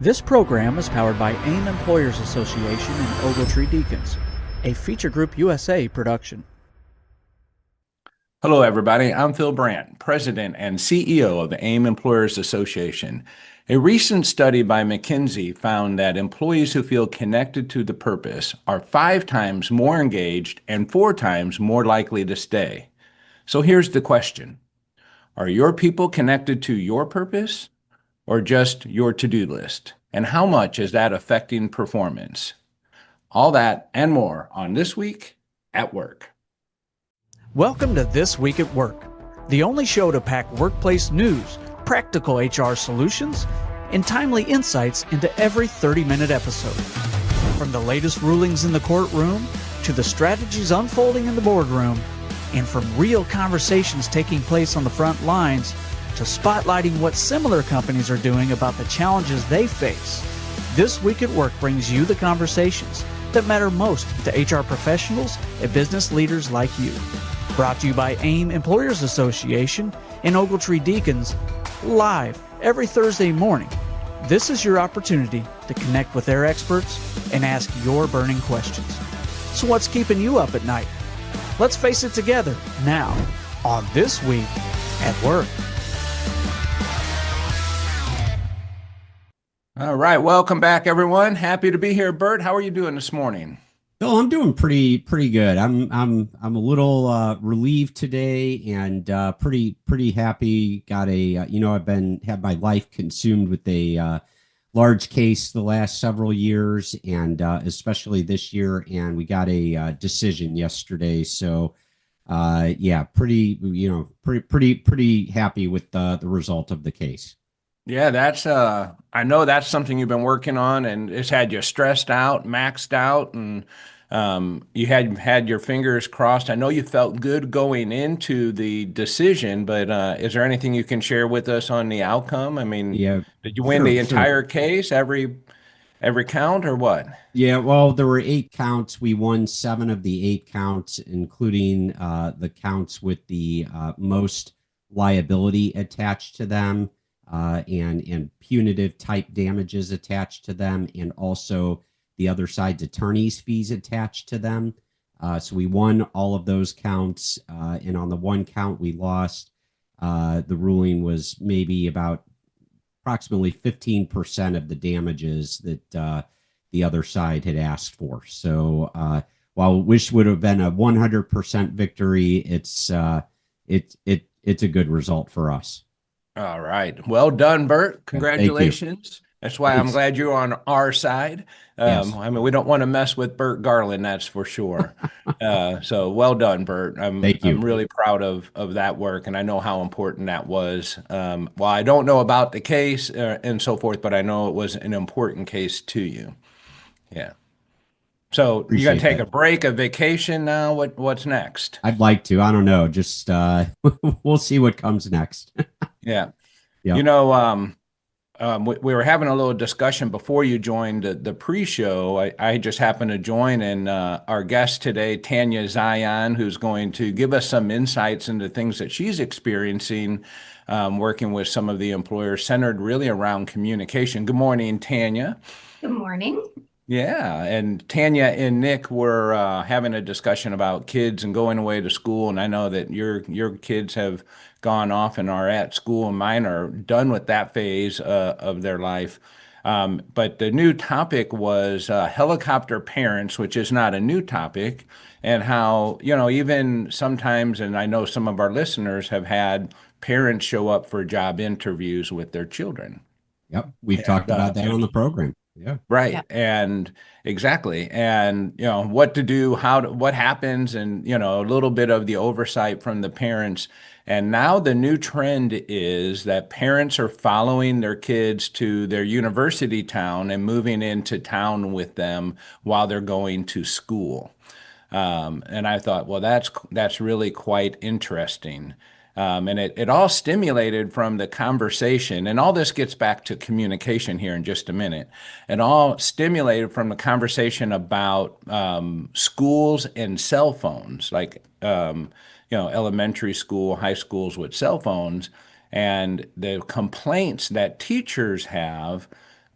This program is powered by AIM Employers Association and Ogletree Deacons, a Feature Group USA production. Hello, everybody. I'm Phil Brandt, President and CEO of the AIM Employers Association. A recent study by McKinsey found that employees who feel connected to the purpose are 5 times more engaged and 4 times more likely to stay. So here's the question. Are your people connected to your purpose or just your to-do list? And how much is that affecting performance? All that and more on This Week at Work. Welcome to This Week at Work, the only show to pack workplace news, practical HR solutions, and timely insights into every 30-minute episode. From the latest rulings in the courtroom to the strategies unfolding in the boardroom, and from real conversations taking place on the front lines to spotlighting what similar companies are doing about the challenges they face. This Week at Work brings you the conversations that matter most to HR professionals and business leaders like you. Brought to you by AIM Employers Association and Ogletree Deacons, live every Thursday morning. This is your opportunity to connect with their experts and ask your burning questions. So what's keeping you up at night? Let's face it together now on This Week at Work. All right, welcome back, everyone. Happy to be here. Burt, how are you doing this morning? Oh, I'm doing pretty good. I'm a little relieved today and pretty happy. Got a I've had my life consumed with a large case the last several years, and especially this year. And we got a decision yesterday, so pretty happy with the result of the case. Yeah, that's I know that's something you've been working on, and it's had you stressed out, maxed out, and you had your fingers crossed. I know you felt good going into the decision, but is there anything you can share with us on the outcome? I mean, Yeah, did you win the entire case, every count, or what? Yeah, well, there were 8 counts. We won 7 of the 8 counts, including the counts with the most liability attached to them, and punitive type damages attached to them, and also the other side's attorney's fees attached to them. So we won all of those counts, and on the one count we lost. The ruling was maybe about approximately 15% of the damages that the other side had asked for. So while wish would have been a 100% victory, it's a good result for us. All right. Well done, Burt. Congratulations. That's why I'm glad you're on our side. Yes. I mean, we don't want to mess with Burt Garland, that's for sure. So well done, Burt. Thank you. I'm really proud of that work, and I know how important that was. Well, I don't know about the case and so forth, but I know it was an important case to you. Yeah. So you got to take a break, a vacation now? What's next? I'd like to. I don't know. Just we'll see what comes next. Yeah. Yeah. You know, we were having a little discussion before you joined the pre-show. I just happened to join, and our guest today, Tanya Zion, who's going to give us some insights into things that she's experiencing working with some of the employers centered really around communication. Good morning, Tanya. Good morning. Yeah, and Tanya and Nick were having a discussion about kids and going away to school, and I know that your kids have gone off and are at school, and mine are done with that phase of their life. But the new topic was helicopter parents, which is not a new topic, and how, even sometimes, and I know some of our listeners have had parents show up for job interviews with their children. Yep, we've talked about that on the program. Yeah. Right. Yeah. And exactly. And, what to do, what happens, and, a little bit of the oversight from the parents. And now the new trend is that parents are following their kids to their university town and moving into town with them while they're going to school. And I thought, well, that's really quite interesting. And it all stimulated from the conversation, and all this gets back to communication here in just a minute. It all stimulated from the conversation about schools and cell phones, like elementary school, high schools with cell phones, and the complaints that teachers have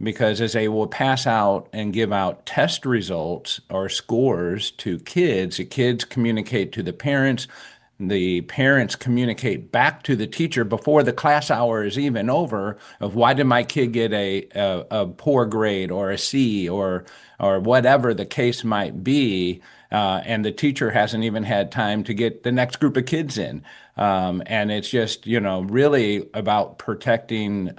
because as they will pass out and give out test results or scores to kids, the kids communicate to the parents communicate back to the teacher before the class hour is even over of why did my kid get a poor grade or a C or whatever the case might be. And the teacher hasn't even had time to get the next group of kids in. And it's just, really about protecting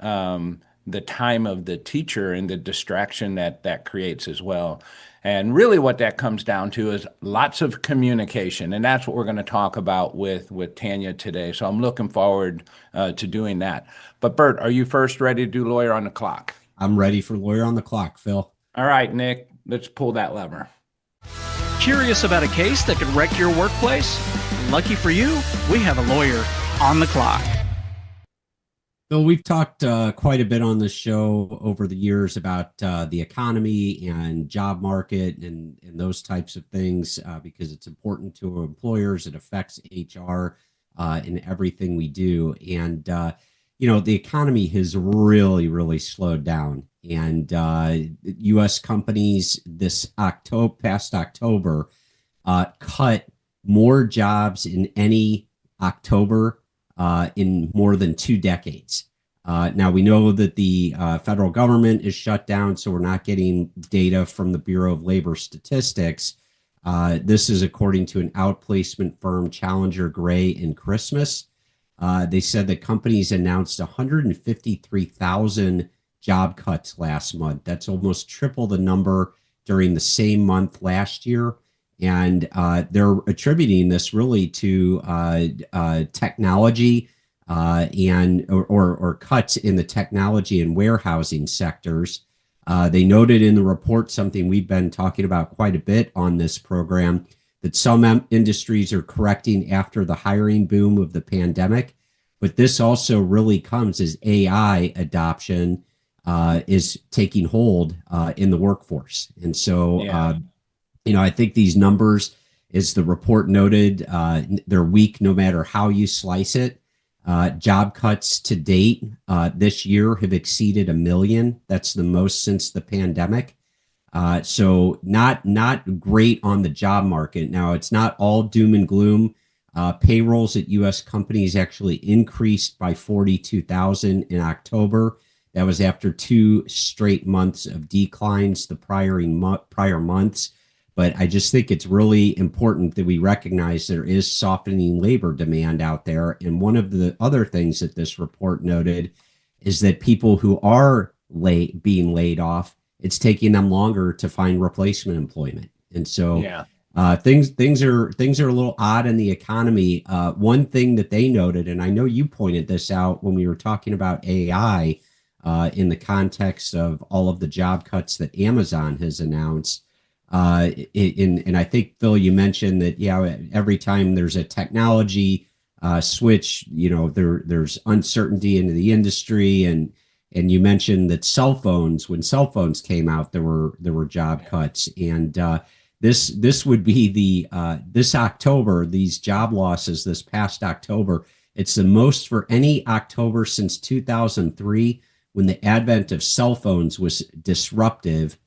the time of the teacher and the distraction that creates as well. And really what that comes down to is lots of communication. And that's what we're going to talk about with Tanya today. So I'm looking forward to doing that. But Burt, are you first ready to do Lawyer on the Clock? I'm ready for Lawyer on the Clock, Phil. All right, Nick, let's pull that lever. Curious about a case that could wreck your workplace? Lucky for you, we have a lawyer on the clock. Phil, we've talked quite a bit on this show over the years about the economy and job market and those types of things because it's important to employers. It affects HR in everything we do. And, the economy has really, really slowed down. And U.S. companies this past October cut more jobs in any October in more than 2 decades. Now, we know that the federal government is shut down, so we're not getting data from the Bureau of Labor Statistics. This is according to an outplacement firm, Challenger Gray and Christmas. They said that companies announced 153,000 job cuts last month. That's almost triple the number during the same month last year. And they're attributing this really to technology and cuts in the technology and warehousing sectors. They noted in the report something we've been talking about quite a bit on this program, that some industries are correcting after the hiring boom of the pandemic. But this also really comes as AI adoption is taking hold in the workforce. And so, I think these numbers, as the report noted, they're weak no matter how you slice it. Job cuts to date this year have exceeded 1 million. That's the most since the pandemic. So not great on the job market. Now, it's not all doom and gloom. Payrolls at U.S. companies actually increased by 42,000 in October. That was after 2 straight months of declines the prior months. But I just think it's really important that we recognize there is softening labor demand out there. And one of the other things that this report noted is that people who are being laid off, it's taking them longer to find replacement employment. And so things are a little odd in the economy. One thing that they noted, and I know you pointed this out when we were talking about AI in the context of all of the job cuts that Amazon has announced. And I think, Phil, you mentioned that, every time there's a technology switch, there's uncertainty into the industry. And you mentioned that when cell phones came out, there were job cuts. And this would be this October, these job losses this past October. It's the most for any October since 2003, when the advent of cell phones was disruptive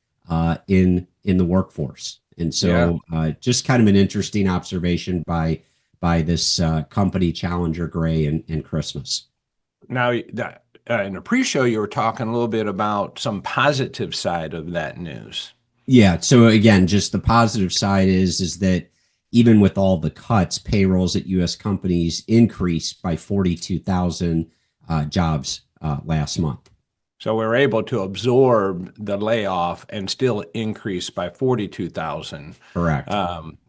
in the workforce. And so just kind of an interesting observation by this company, Challenger Gray and Christmas. Now, in the pre-show, you were talking a little bit about some positive side of that news. Yeah. So again, just the positive side is that even with all the cuts, payrolls at U.S. companies increased by 42,000 jobs last month. So we're able to absorb the layoff and still increase by 42,000. Correct.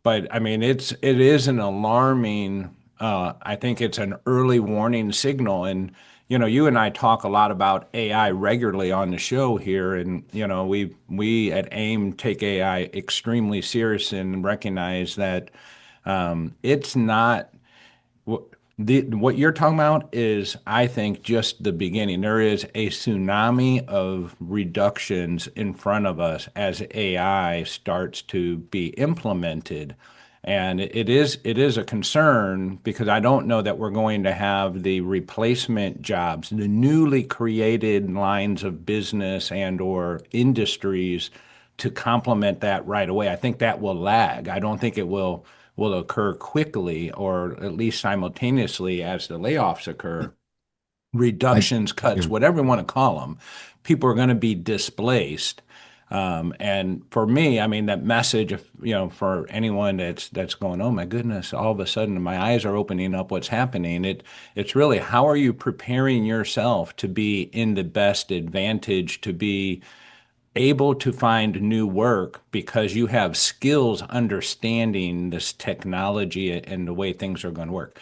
But I mean, it is an alarming. I think it's an early warning signal. And you and I talk a lot about AI regularly on the show here, and we at AIM take AI extremely serious and recognize that it's not. What you're talking about is, I think, just the beginning. There is a tsunami of reductions in front of us as AI starts to be implemented. And it is a concern because I don't know that we're going to have the replacement jobs, the newly created lines of business and or industries to complement that right away. I think that will lag. I don't think it will occur quickly or at least simultaneously as the layoffs occur, reductions, cuts, Yeah. whatever you want to call them. People are going to be displaced. And for me, I mean, that message of, for anyone that's going, oh my goodness, all of a sudden my eyes are opening up, what's happening? It's really, how are you preparing yourself to be in the best advantage, to be able to find new work because you have skills understanding this technology and the way things are going to work.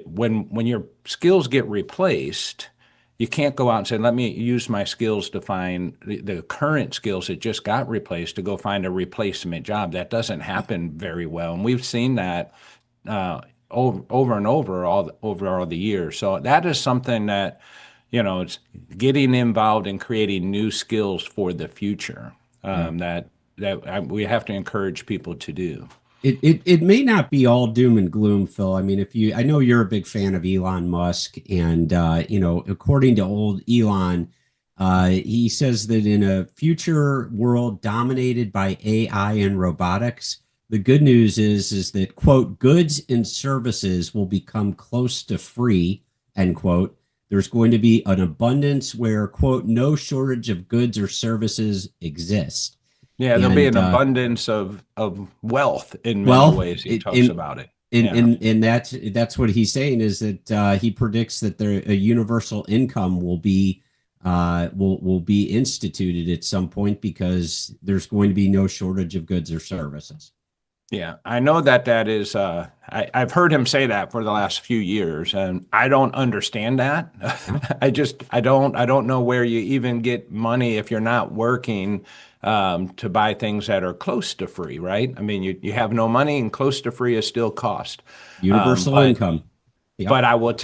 When your skills get replaced, you can't go out and say, let me use my skills to find the current skills that just got replaced to go find a replacement job. That doesn't happen very well. And we've seen that over and over all the years. So that is something that, it's getting involved in creating new skills for the future, we have to encourage people to do. It may not be all doom and gloom, Phil. I mean, I know you're a big fan of Elon Musk, and according to old Elon, he says that in a future world dominated by AI and robotics, the good news is that, quote, goods and services will become close to free, end quote. There's going to be an abundance where, quote, no shortage of goods or services exist. Yeah, there'll be an abundance of wealth in many ways. He talks about it. And that's what he's saying, is that he predicts that a universal income will be instituted at some point because there's going to be no shortage of goods or services. Yeah, I know that is, I've heard him say that for the last few years, and I don't understand that. I don't know where you even get money if you're not working to buy things that are close to free, right? I mean, you have no money, and close to free is still cost. Universal income. Yep. But I will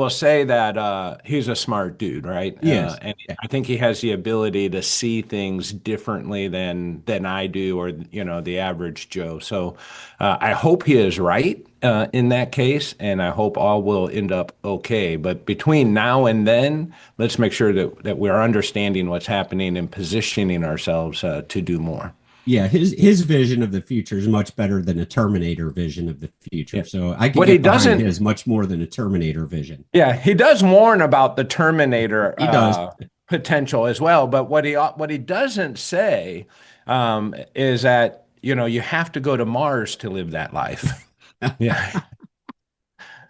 say that he's a smart dude, right? Yes. And I think he has the ability to see things differently than I do, or the average Joe. So I hope he is right in that case, and I hope all will end up okay. But between now and then, let's make sure that we're understanding what's happening and positioning ourselves to do more. Yeah, his vision of the future is much better than a Terminator vision of the future. Yeah. So I can get behind his much more than a Terminator vision. Yeah, he does warn about the Terminator potential as well. But what he doesn't say is that you have to go to Mars to live that life. Yeah.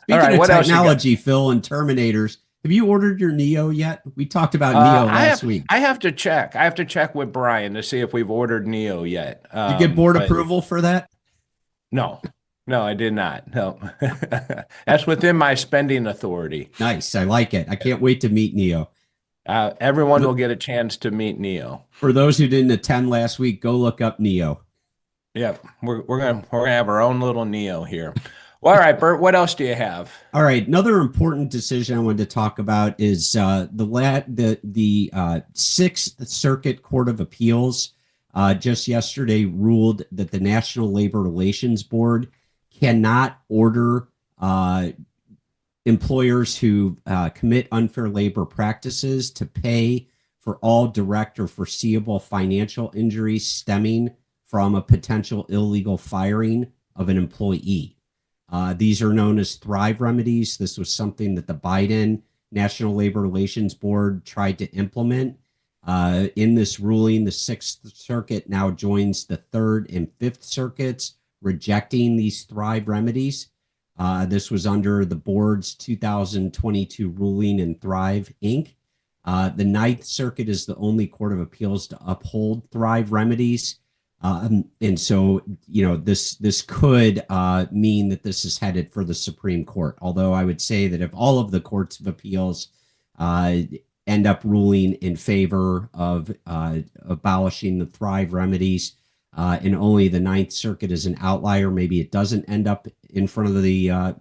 Speaking of technology, Phil, and Terminators, have you ordered your Neo yet? We talked about Neo last week. I have to check. I have to check with Brian to see if we've ordered Neo yet. Did you get board approval for that? No, I did not. No, that's within my spending authority. Nice. I like it. I can't wait to meet Neo. Everyone will get a chance to meet Neo. For those who didn't attend last week, go look up Neo. Yep, we're gonna have our own little Neo here. Well, all right, Burt, what else do you have? All right, another important decision I wanted to talk about is the Sixth Circuit Court of Appeals just yesterday ruled that the National Labor Relations Board cannot order employers who commit unfair labor practices to pay for all direct or foreseeable financial injuries stemming from a potential illegal firing of an employee. These are known as Thrive remedies. This was something that the Biden National Labor Relations Board tried to implement. In this ruling, the Sixth Circuit now joins the Third and Fifth Circuits, rejecting these Thrive remedies. This was under the board's 2022 ruling in Thrive, Inc. The Ninth Circuit is the only court of appeals to uphold Thrive remedies. And so, this could mean that this is headed for the Supreme Court. Although I would say that if all of the courts of appeals end up ruling in favor of abolishing the Thrive remedies, and only the Ninth Circuit is an outlier, maybe it doesn't end up in front of the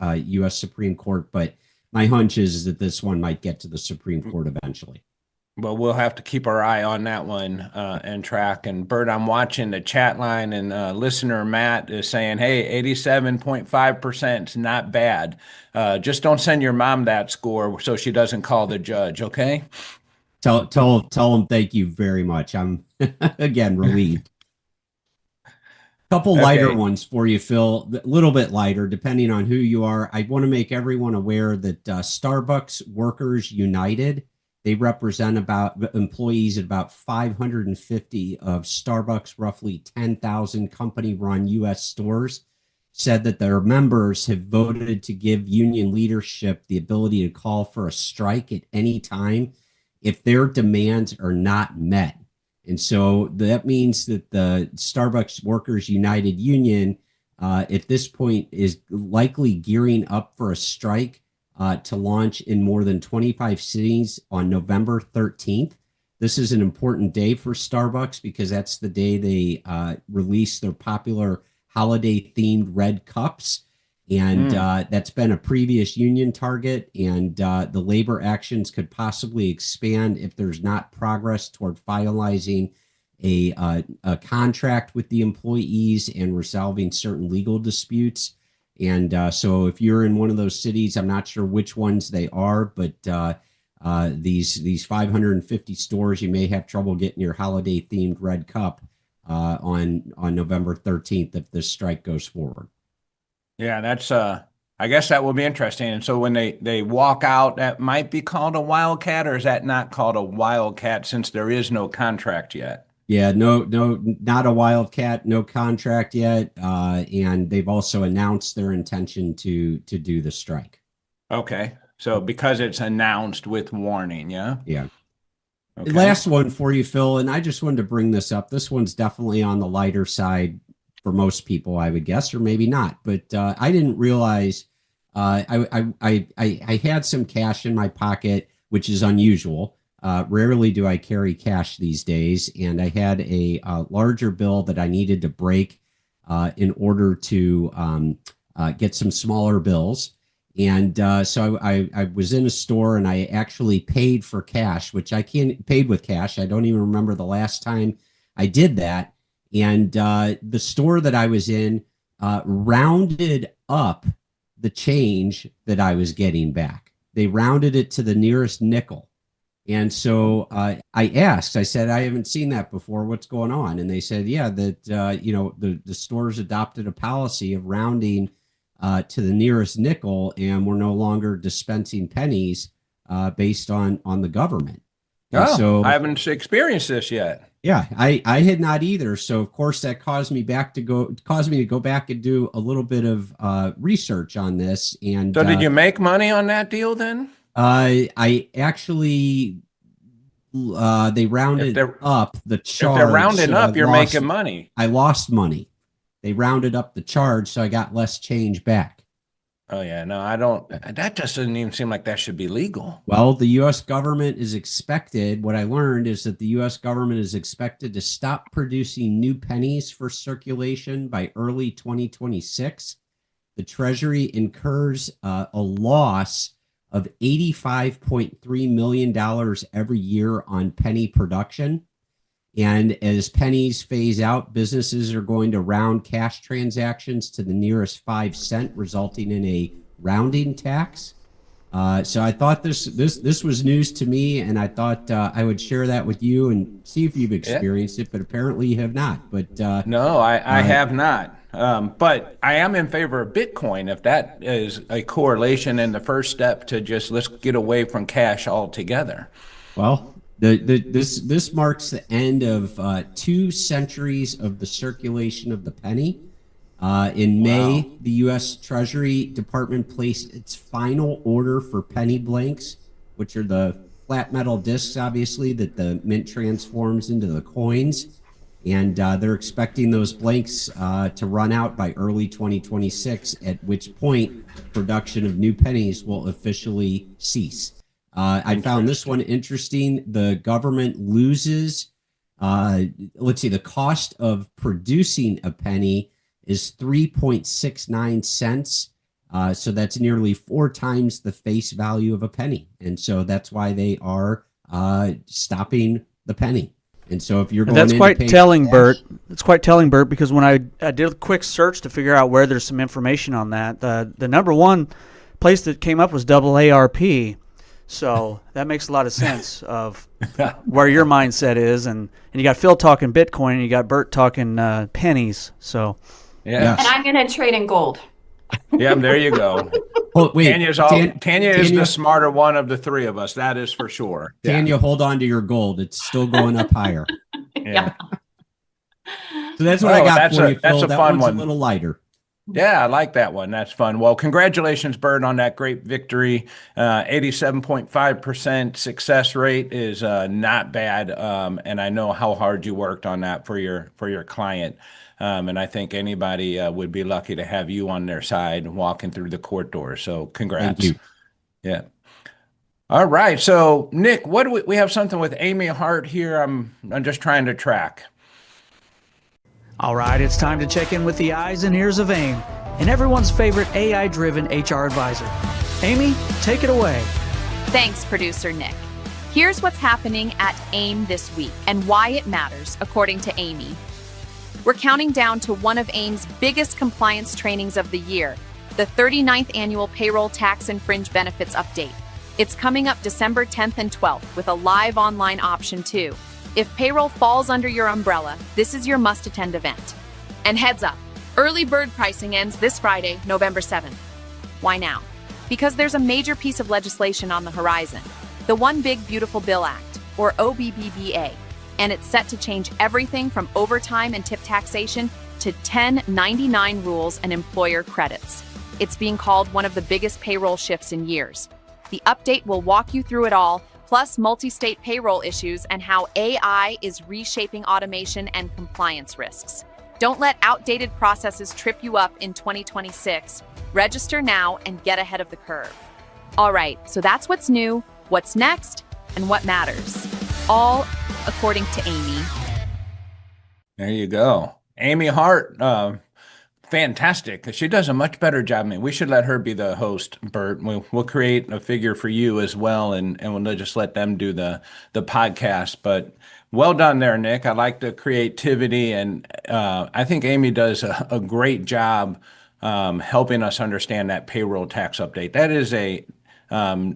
U.S. Supreme Court. But my hunch is that this one might get to the Supreme Court eventually. Well, we'll have to keep our eye on that one and track. And Bert, I'm watching the chat line, and listener Matt is saying, "Hey, 87.5% is not bad. Just don't send your mom that score so she doesn't call the judge, okay?" Tell them thank you very much. I'm again relieved. Couple lighter Okay. ones for you, Phil. A little bit lighter, depending on who you are. I want to make everyone aware that Starbucks Workers United, they represent about employees at about 550 of Starbucks, roughly 10,000 company-run U.S. stores, said that their members have voted to give union leadership the ability to call for a strike at any time if their demands are not met. And so that means that the Starbucks Workers United Union at this point is likely gearing up for a strike to launch in more than 25 cities on November 13th. This is an important day for Starbucks because that's the day they release their popular holiday-themed red cups. And that's been a previous union target, and the labor actions could possibly expand if there's not progress toward finalizing a contract with the employees and resolving certain legal disputes. And so if you're in one of those cities, I'm not sure which ones they are, but these 550 stores, you may have trouble getting your holiday-themed red cup on November 13th if this strike goes forward. Yeah, that's I guess that will be interesting. And so when they walk out, that might be called a wildcat, or is that not called a wildcat since there is no contract yet? Yeah, no, not a wildcat, no contract yet, and they've also announced their intention to do the strike. Okay, so because it's announced with warning, yeah? Yeah. Okay. Last one for you, Phil, and I just wanted to bring this up. This one's definitely on the lighter side for most people, I would guess, or maybe not. But I didn't realize I had some cash in my pocket, which is unusual. Rarely do I carry cash these days, and I had a larger bill that I needed to break in order to get some smaller bills. And so I was in a store and I actually paid for cash, which I can't paid with cash. I don't even remember the last time I did that. And the store that I was in rounded up the change that I was getting back. They rounded it to the nearest nickel. And so I asked, I said, I haven't seen that before. What's going on? And they said, yeah, that, the stores adopted a policy of rounding to the nearest nickel, and we're no longer dispensing pennies based on the government. And so I haven't experienced this yet. Yeah, I had not either. So of course that caused me to go back and do a little bit of research on this. And so did you make money on that deal then? I actually they rounded up the charge. If they're rounding so up, you're making money. I lost money. They rounded up the charge, so I got less change back. Oh yeah, no, I don't. That just doesn't even seem like that should be legal. Well, the U.S. government is expected. What I learned is that the U.S. government is expected to stop producing new pennies for circulation by early 2026. The Treasury incurs a loss of $85.3 million every year on penny production. And as pennies phase out, businesses are going to round cash transactions to the nearest 5 cent, resulting in a rounding tax. So I thought this was news to me, and I thought I would share that with you and see if you've experienced it. But apparently you have not. But no, I have not. But I am in favor of Bitcoin if that is a correlation and the first step to just let's get away from cash altogether. Well, this marks the end of 2 centuries of the circulation of the penny. In May, the U.S. Treasury Department placed its final order for penny blanks, which are the flat metal discs, obviously, that the mint transforms into the coins. And they're expecting those blanks to run out by early 2026, at which point production of new pennies will officially cease. I found this one interesting. The government loses, the cost of producing a penny is 3.69 cents. So that's nearly 4 times the face value of a penny. And so that's why they are stopping the penny. And so if you're going That's in quite to pay telling, cash, Bert. It's quite telling, Bert, because when I did a quick search to figure out where there's some information on that, the number one place that came up was AARP. So that makes a lot of sense of where your mindset is. And you got Phil talking Bitcoin, and you got Bert talking pennies. So Yeah. And I'm going to trade in gold. Yeah, there you go. oh, wait, Tanya is the smarter one of the three of us. That is for sure. Tanya, hold on to your gold. It's still going up higher. Yeah. So that's what I got for you, Phil. That's a that fun one's one. A little lighter. Yeah, I like that one. That's fun. Well, congratulations, Bert, on that great victory. 87.5% success rate is not bad. And I know how hard you worked on that for your client. And I think anybody would be lucky to have you on their side walking through the court door. So congrats. Thank you. Yeah. All right. So Nick, what do we have something with Aaime Hart here? I'm just trying to track. all right, it's time to check in with the eyes and ears of AAIM and everyone's favorite AI-driven HR advisor. Aaime, take it away. Thanks, producer Nick. Here's what's happening at AIM this week and why it matters, according to Aaime. We're counting down to one of AIM's biggest compliance trainings of the year, the 39th Annual Payroll Tax and Fringe Benefits Update. It's coming up December 10th and 12th with a live online option too. If payroll falls under your umbrella, this is your must-attend event. And heads up, early bird pricing ends this Friday, November 7th. Why now? Because there's a major piece of legislation on the horizon, the One Big Beautiful Bill Act, or OBBBA, and it's set to change everything from overtime and tip taxation to 1099 rules and employer credits. It's being called one of the biggest payroll shifts in years. The update will walk you through it all, plus multi-state payroll issues and how AI is reshaping automation and compliance risks. Don't let outdated processes trip you up in 2026. Register now and get ahead of the curve. All right, so that's what's new, what's next, and what matters. All according to Aaime. There you go. Aaime Hart, fantastic. She does a much better job. I mean, we should let her be the host, Bert. We'll create a figure for you as well, and we'll just let them do the podcast. But well done there, Nick. I like the creativity, and I think Aaime does a great job helping us understand that payroll tax update. That is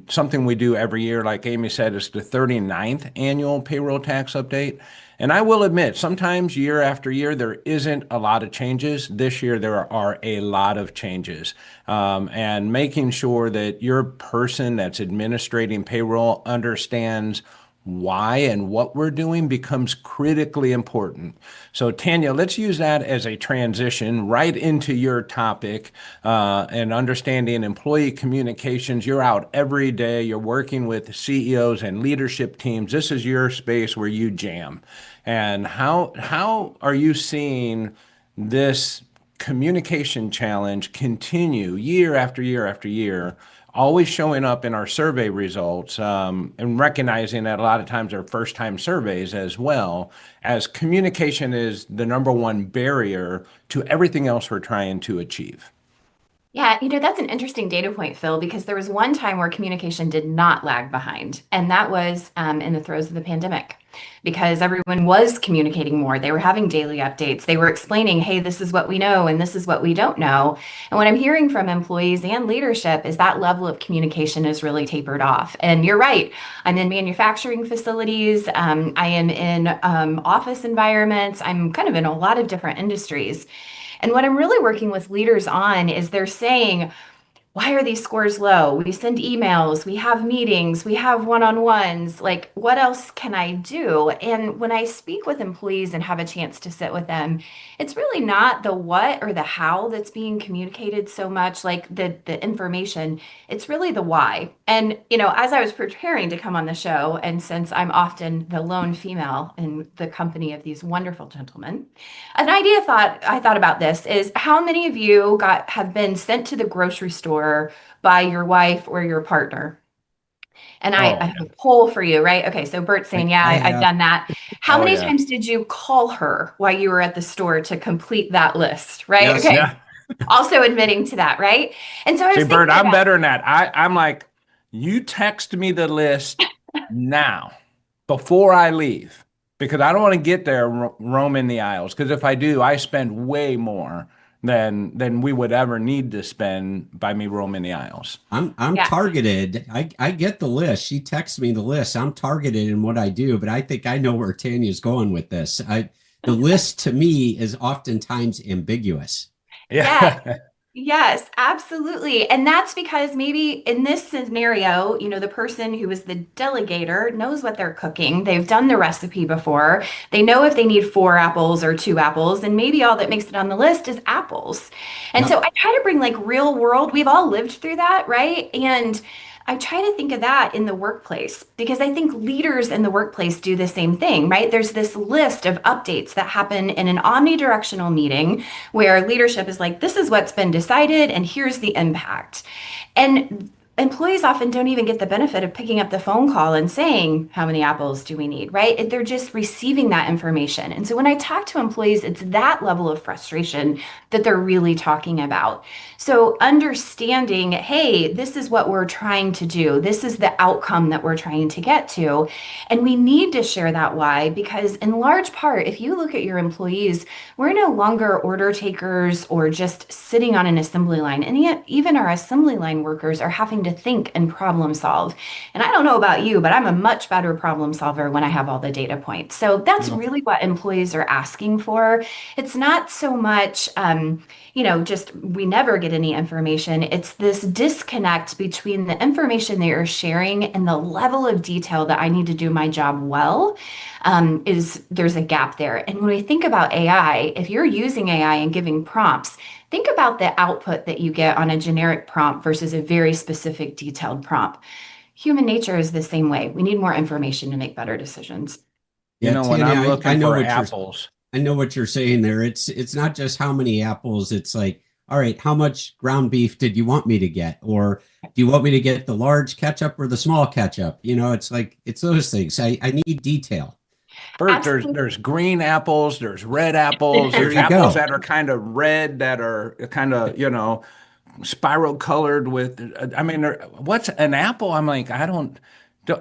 something we do every year. Like Aaime said, it's the 39th annual payroll tax update. And I will admit, sometimes year after year, there isn't a lot of changes. This year, there are a lot of changes. And making sure that your person that's administrating payroll understands why and what we're doing becomes critically important. So Tanya, let's use that as a transition right into your topic and understanding employee communications. You're out every day. You're working with CEOs and leadership teams. This is your space where you jam. And how are you seeing this communication challenge continue year after year after year, always showing up in our survey results, and recognizing that a lot of times they're first-time surveys as well, as communication is the number one barrier to everything else we're trying to achieve? Yeah, that's an interesting data point, Phil, because there was one time where communication did not lag behind, and that was in the throes of the pandemic, because everyone was communicating more. They were having daily updates. They were explaining, hey, this is what we know and this is what we don't know. And what I'm hearing from employees and leadership is that level of communication is really tapered off. And you're right. I'm in manufacturing facilities. I am in office environments. I'm kind of in a lot of different industries. And what I'm really working with leaders on is they're saying, why are these scores low? We send emails, we have meetings, we have one-on-ones. Like, what else can I do? And when I speak with employees and have a chance to sit with them, it's really not the what or the how that's being communicated so much, like the information. It's really the why. And, as I was preparing to come on the show, and since I'm often the lone female in the company of these wonderful gentlemen, an idea I thought about this is, how many of you have been sent to the grocery store by your wife or your partner? And I have a poll for you, right? Okay, so Bert's saying, yeah, I've done that. How many times did you call her while you were at the store to complete that list, right? Yes, okay. Yeah. Also admitting to that, right? And so I was Bert, I'm better than that. I'm like, you text me the list now. before I leave, because I don't want to get there roaming the aisles. Because if I do, I spend way more than we would ever need to spend by me roaming the aisles. I'm Yeah. targeted. I get the list. She texts me the list. I'm targeted in what I do, but I think I know where Tanya's going with this. The list to me is oftentimes ambiguous. Yeah. Yeah. Yes, absolutely. And that's because maybe in this scenario, the person who is the delegator knows what they're cooking. They've done the recipe before. They know if they need 4 apples or 2 apples, and maybe all that makes it on the list is apples. And so Yep. I try to bring like real world, we've all lived through that, right? And I try to think of that in the workplace because I think leaders in the workplace do the same thing, right? There's this list of updates that happen in an omnidirectional meeting where leadership is like, this is what's been decided and here's the impact. And employees often don't even get the benefit of picking up the phone call and saying, how many apples do we need, right? They're just receiving that information. And so when I talk to employees, it's that level of frustration that they're really talking about. So understanding, hey, this is what we're trying to do. This is the outcome that we're trying to get to. And we need to share that why, because in large part, if you look at your employees, we're no longer order takers or just sitting on an assembly line. And yet, even our assembly line workers are having to think and problem solve. And I don't know about you, but I'm a much better problem solver when I have all the data points. So that's No. really what employees are asking for. It's not so much, just we never get any information. It's this disconnect between the information they are sharing and the level of detail that I need to do my job well. There's a gap there. And when we think about AI, if you're using AI and giving prompts, think about the output that you get on a generic prompt versus a very specific detailed prompt. Human nature is the same way. We need more information to make better decisions. Yeah, When Tanya, I'm I looking know for what you're apples, I know what you're saying there. It's not just how many apples. It's like, all right, how much ground beef did you want me to get? Or do you want me to get the large ketchup or the small ketchup? It's like it's those things. I need detail. Bert, Absolutely. there's green apples, there's red apples, There there's you apples go. that are kind of red, that are kind of, spiral colored with, I mean, what's an apple? I'm like, don't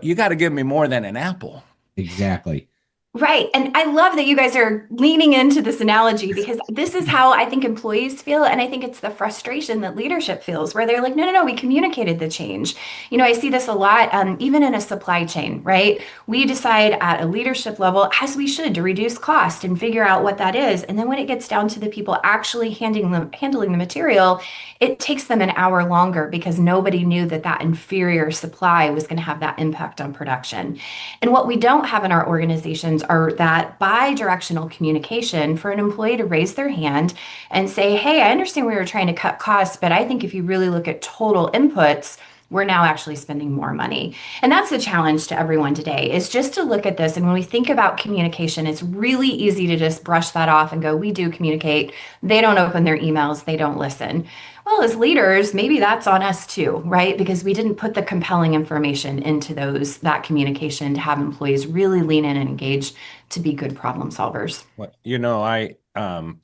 you got to give me more than an apple. Exactly. Right. And I love that you guys are leaning into this analogy because this is how I think employees feel. And I think it's the frustration that leadership feels where they're like, no, no, no, we communicated the change. I see this a lot, even in a supply chain, right? We decide at a leadership level, as we should, to reduce cost and figure out what that is. And then when it gets down to the people actually handling the material, it takes them an hour longer because nobody knew that that inferior supply was going to have that impact on production. And what we don't have in our organizations are that bi-directional communication for an employee to raise their hand and say, hey, I understand we were trying to cut costs, but I think if you really look at total inputs, we're now actually spending more money. And that's the challenge to everyone today is just to look at this. And when we think about communication, it's really easy to just brush that off and go, we do communicate. They don't open their emails. They don't listen. Well, as leaders, maybe that's on us too, right? Because we didn't put the compelling information into that communication to have employees really lean in and engage to be good problem solvers. Well,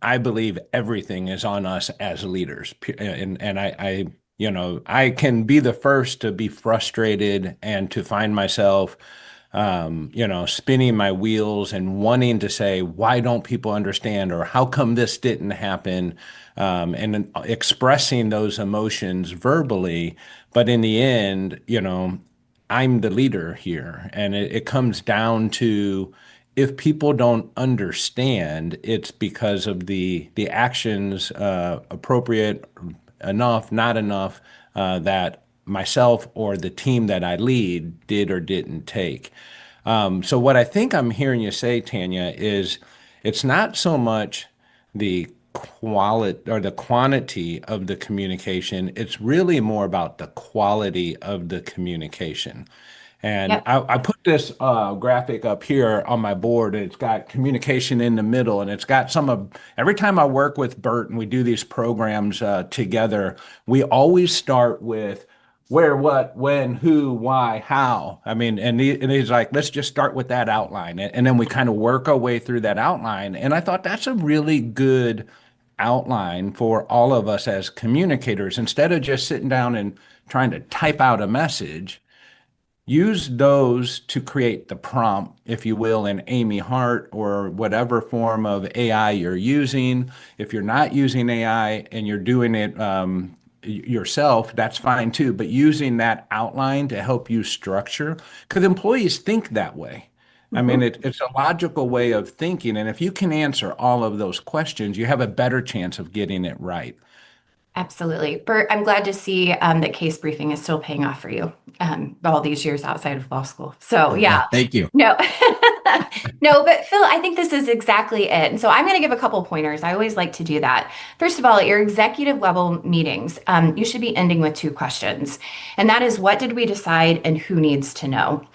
I believe everything is on us as leaders, and I can be the first to be frustrated and to find myself, spinning my wheels and wanting to say, why don't people understand, or how come this didn't happen, and then expressing those emotions verbally. But in the end, I'm the leader here, and it comes down to, if people don't understand, it's because of the actions, appropriate enough, not enough, that myself or the team that I lead did or didn't take. So what I think I'm hearing you say, Tanya, is it's not so much the quality or the quantity of the communication. It's really more about the quality of the communication. And Yep. I put this graphic up here on my board, and it's got communication in the middle, and it's got every time I work with Bert and we do these programs together, we always start with where, what, when, who, why, how. I mean, and he's like, let's just start with that outline. And then we kind of work our way through that outline. And I thought that's a really good outline for all of us as communicators. Instead of just sitting down and trying to type out a message, use those to create the prompt, if you will, in Aaime, Hart, or whatever form of AI you're using. If you're not using AI and you're doing it yourself, that's fine too. But using that outline to help you structure, because employees think that way. I mean, it's a logical way of thinking. And if you can answer all of those questions, you have a better chance of getting it right. Absolutely. Bert, I'm glad to see that case briefing is still paying off for you all these years outside of law school. So yeah, Thank you. no, no, but Phil, I think this is exactly it. And so I'm going to give a couple pointers. I always like to do that. First of all, at your executive level meetings, you should be ending with two questions. And that is, what did we decide and who needs to know?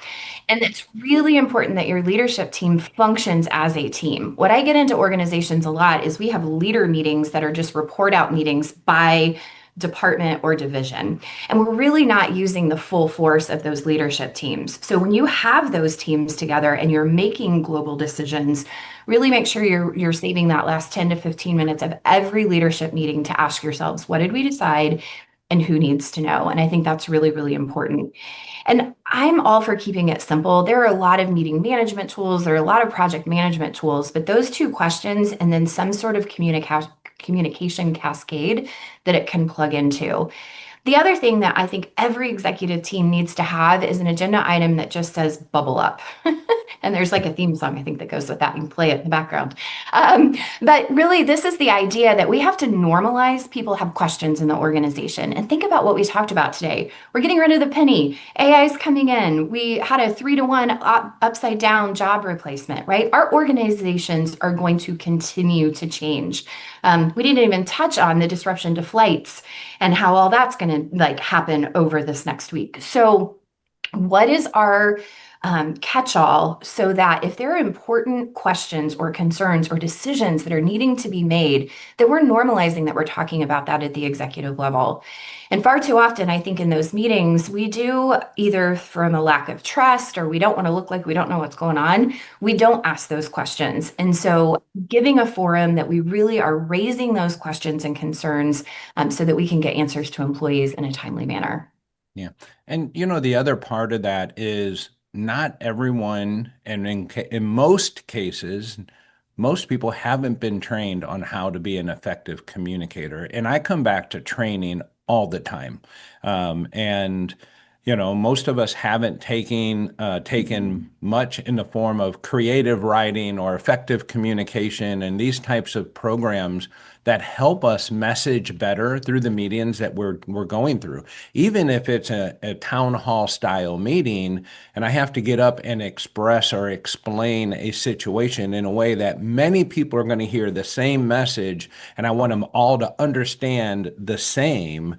And it's really important that your leadership team functions as a team. What I get into organizations a lot is we have leader meetings that are just report out meetings by department or division. And we're really not using the full force of those leadership teams. So when you have those teams together and you're making global decisions, really make sure you're saving that last 10 to 15 minutes of every leadership meeting to ask yourselves, what did we decide and who needs to know? And I think that's really, really important. And I'm all for keeping it simple. There are a lot of meeting management tools, there are a lot of project management tools, but those two questions and then some sort of communication cascade that it can plug into. The other thing that I think every executive team needs to have is an agenda item that just says bubble up. And there's like a theme song, I think, that goes with that. You can play it in the background. But really, this is the idea that we have to normalize people have questions in the organization. And think about what we talked about today. We're getting rid of the penny. AI is coming in. We had a 3-to-1 upside down job replacement, right? Our organizations are going to continue to change. We didn't even touch on the disruption to flights and how all that's going to happen over this next week. So what is our catch-all so that if there are important questions or concerns or decisions that are needing to be made, that we're normalizing that we're talking about that at the executive level. And far too often, I think in those meetings, we do, either from a lack of trust or we don't want to look like we don't know what's going on, we don't ask those questions. And so giving a forum that we really are raising those questions and concerns so that we can get answers to employees in a timely manner. Yeah. And the other part of that is not everyone, and in most cases, most people haven't been trained on how to be an effective communicator. And I come back to training all the time. And most of us haven't taken much in the form of creative writing or effective communication and these types of programs that help us message better through the meetings that we're going through. Even if it's a town hall style meeting and I have to get up and express or explain a situation in a way that many people are going to hear the same message and I want them all to understand the same,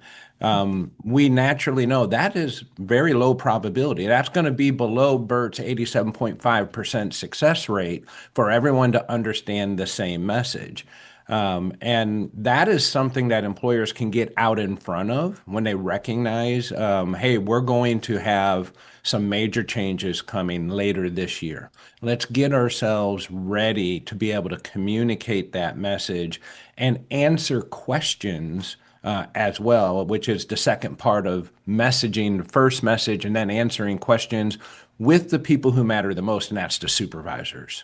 we naturally know that is very low probability. That's going to be below Burt's 87.5% success rate for everyone to understand the same message. And that is something that employers can get out in front of when they recognize, hey, we're going to have some major changes coming later this year. Let's get ourselves ready to be able to communicate that message and answer questions as well, which is the second part of messaging, the first message, and then answering questions with the people who matter the most, and that's the supervisors.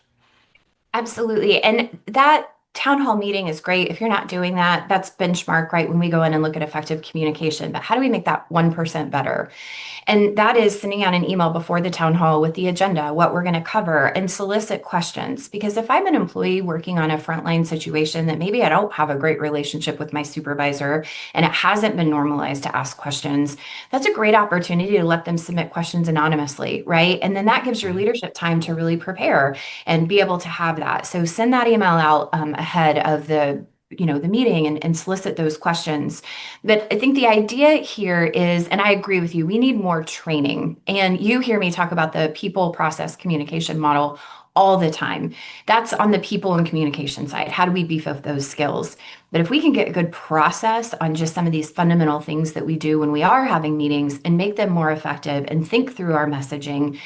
Absolutely. And that town hall meeting is great. If you're not doing that, that's benchmark, right? When we go in and look at effective communication, but how do we make that 1% better? And that is sending out an email before the town hall with the agenda, what we're going to cover, and solicit questions. Because if I'm an employee working on a frontline situation that maybe I don't have a great relationship with my supervisor and it hasn't been normalized to ask questions, that's a great opportunity to let them submit questions anonymously, right? And then that gives your leadership time to really prepare and be able to have that. So send that email out ahead of the meeting and solicit those questions. But I think the idea here is, and I agree with you, we need more training. And you hear me talk about the people process communication model all the time. That's on the people and communication side. How do we beef up those skills? But if we can get a good process on just some of these fundamental things that we do when we are having meetings and make them more effective and think through our messaging,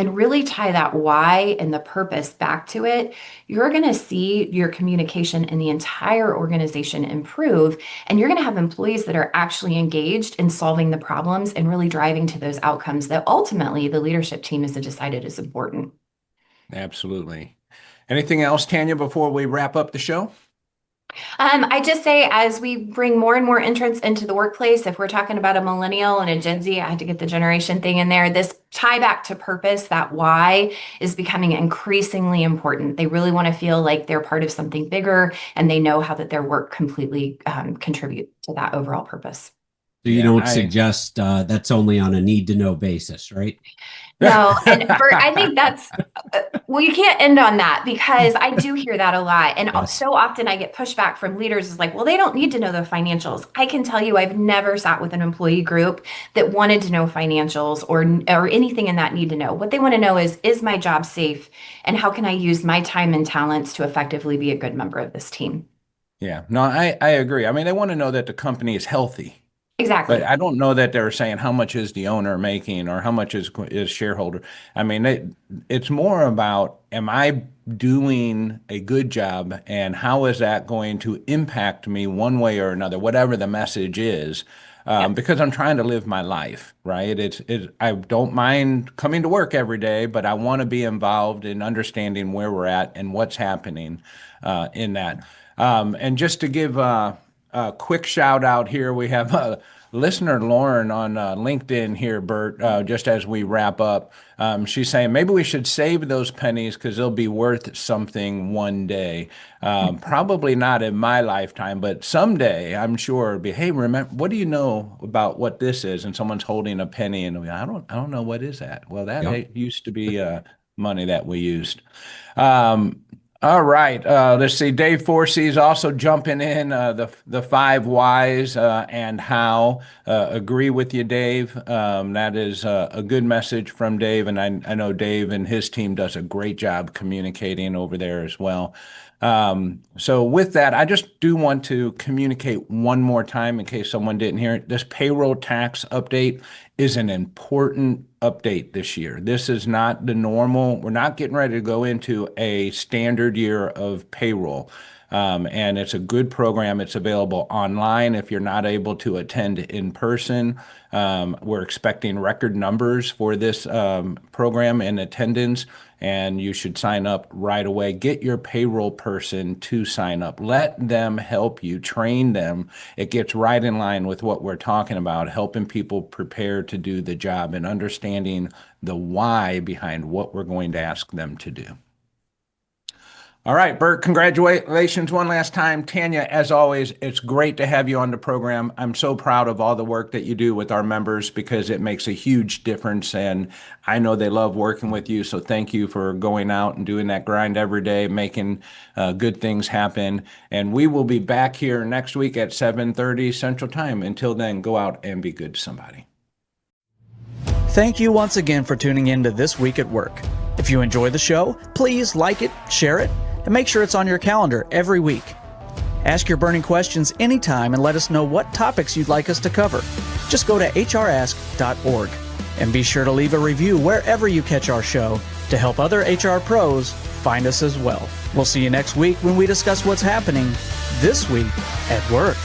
and really tie that why and the purpose back to it, you're going to see your communication in the entire organization improve. And you're going to have employees that are actually engaged in solving the problems and really driving to those outcomes that ultimately the leadership team has decided is important. Absolutely. Anything else, Tanya, before we wrap up the show? I just say, as we bring more and more entrants into the workplace, if we're talking about a millennial and a Gen Z, I had to get the generation thing in there. This tie back to purpose, that why, is becoming increasingly important. They really want to feel like they're part of something bigger, and they know how that their work completely contribute to that overall purpose. So you don't suggest that's only on a need to know basis, right? No, and I think that's, well, you can't end on that, because I do hear that a lot. And Yes. so often I get pushback from leaders is like, well, they don't need to know the financials. I can tell you, I've never sat with an employee group that wanted to know financials or anything in that need to know. What they want to know is my job safe? And how can I use my time and talents to effectively be a good member of this team? Yeah, no, I agree. I mean, they want to know that the company is healthy. Exactly. But I don't know that they're saying how much is the owner making or how much is shareholder. I mean, it's more about, am I doing a good job, and how is that going to impact me one way or another, whatever the message is, because I'm trying to live my life, right? I don't mind coming to work every day, but I want to be involved in understanding where we're at and what's happening in that. And just to give a quick shout out here, we have listener Lauren on LinkedIn here, Burt, just as we wrap up. She's saying maybe we should save those pennies because they'll be worth something one day. Probably not in my lifetime, but someday I'm sure it'll be, hey, remember, what do you know about what this is? And someone's holding a penny and I don't know, what is that? Well, that used to be money that we used. All right. Let's see. Dave Forsey's also jumping in, the 5 whys and how. Agree with you, Dave. That is a good message from Dave, and I know Dave and his team does a great job communicating over there as well. So with that, I just do want to communicate one more time in case someone didn't hear it. This payroll tax update is an important update this year. This is not the normal. We're not getting ready to go into a standard year of payroll. And it's a good program. It's available online if you're not able to attend in person. We're expecting record numbers for this program in attendance, and you should sign up right away. Get your payroll person to sign up. Let them help you, train them. It gets right in line with what we're talking about, helping people prepare to do the job and understanding the why behind what we're going to ask them to do. All right, Burt, congratulations one last time. Tanya, as always, it's great to have you on the program. I'm so proud of all the work that you do with our members because it makes a huge difference, and I know they love working with you, so thank you for going out and doing that grind every day, making good things happen. And we will be back here next week at 7:30 Central Time. Until then, go out and be good to somebody. Thank you once again for tuning in to This Week at Work. If you enjoy the show, please like it, share it, and make sure it's on your calendar every week. Ask your burning questions anytime and let us know what topics you'd like us to cover. Just go to hrask.org and be sure to leave a review wherever you catch our show to help other HR pros find us as well. We'll see you next week when we discuss what's happening this week at work.